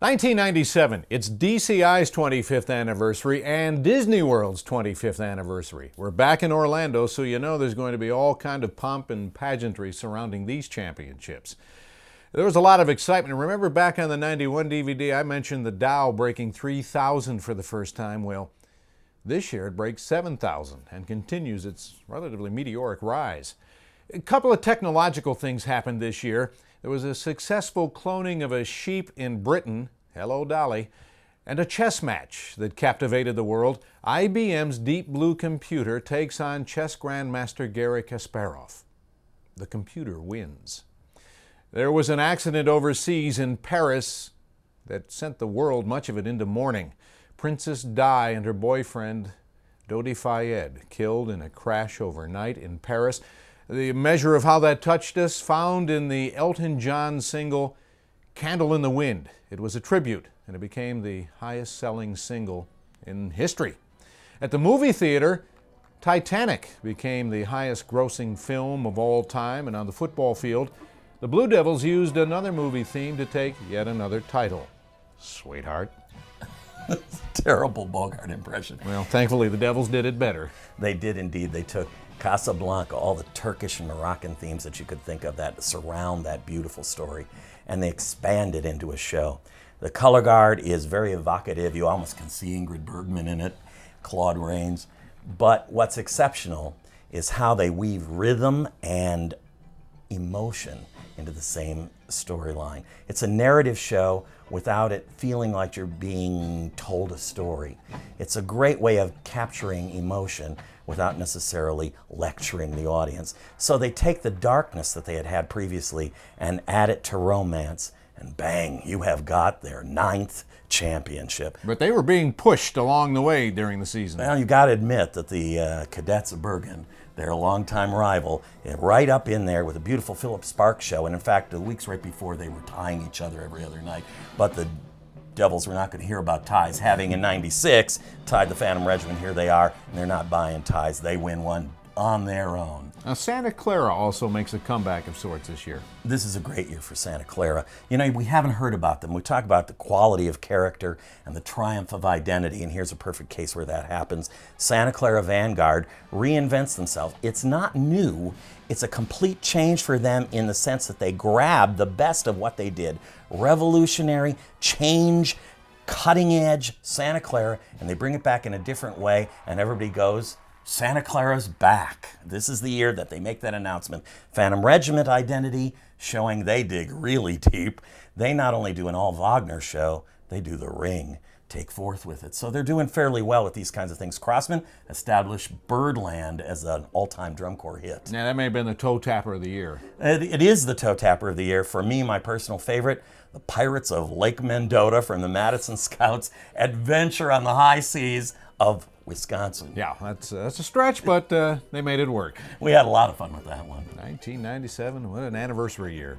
1997, it's DCI's 25th anniversary and Disney World's 25th anniversary. We're back in Orlando, so you know there's going to be all kind of pomp and pageantry surrounding these championships. There was a lot of excitement. Remember back on the 91 DVD, I mentioned the Dow breaking 3,000 for the first time. Well, this year it breaks 7,000 and continues its relatively meteoric rise. A couple of technological things happened this year. There was a successful cloning of a sheep in Britain, hello Dolly, and a chess match that captivated the world. IBM's Deep Blue computer takes on chess grandmaster Garry Kasparov. The computer wins. There was an accident overseas in Paris that sent the world, much of it, into mourning. Princess Di and her boyfriend, Dodi Fayed, killed in a crash overnight in Paris. The measure of how that touched us found in the Elton John single, Candle in the Wind. It was a tribute, and it became the highest-selling single in history. At the movie theater, Titanic became the highest-grossing film of all time, and on the football field, the Blue Devils used another movie theme to take yet another title, Sweetheart. Terrible Bogart impression. Well, thankfully the Devils did it better. They did indeed. They took Casablanca, all the Turkish and Moroccan themes that you could think of that surround that beautiful story, and they expanded into a show. The color guard is very evocative. You almost can see Ingrid Bergman in it, Claude Rains. But what's exceptional is how they weave rhythm and emotion into the same storyline. It's a narrative show without it feeling like you're being told a story. It's a great way of capturing emotion without necessarily lecturing the audience. So they take the darkness that they had had previously and add it to romance, and bang, you have got their 9th championship. But they were being pushed along the way during the season. Well, you got to admit that the Cadets of Bergen, their longtime rival, right up in there with a beautiful Philip Sparks show. And in fact, the weeks right before, they were tying each other every other night. But the Devils were not going to hear about ties, having in '96 tied the Phantom Regiment. Here they are, and they're not buying ties. They win one on their own. Now, Santa Clara also makes a comeback of sorts this year. This is a great year for Santa Clara. You know, we haven't heard about them. We talk about the quality of character and the triumph of identity, and here's a perfect case where that happens. Santa Clara Vanguard reinvents themselves. It's not new. It's a complete change for them in the sense that they grab the best of what they did. Revolutionary, change, cutting edge Santa Clara, and they bring it back in a different way, and everybody goes, Santa Clara's back. This is the year that they make that announcement. Phantom Regiment identity, showing they dig really deep. They not only do an all Wagner show, they do The Ring. Take Forth with it. So they're doing fairly well with these kinds of things. Crossman established Birdland as an all-time drum corps hit. Now, that may have been the toe tapper of the year. It is the toe tapper of the year. For me, my personal favorite, the Pirates of Lake Mendota from the Madison Scouts, Adventure on the High Seas of Wisconsin. Yeah, that's a stretch, but they made it work. We had a lot of fun with that one. 1997, what an anniversary year.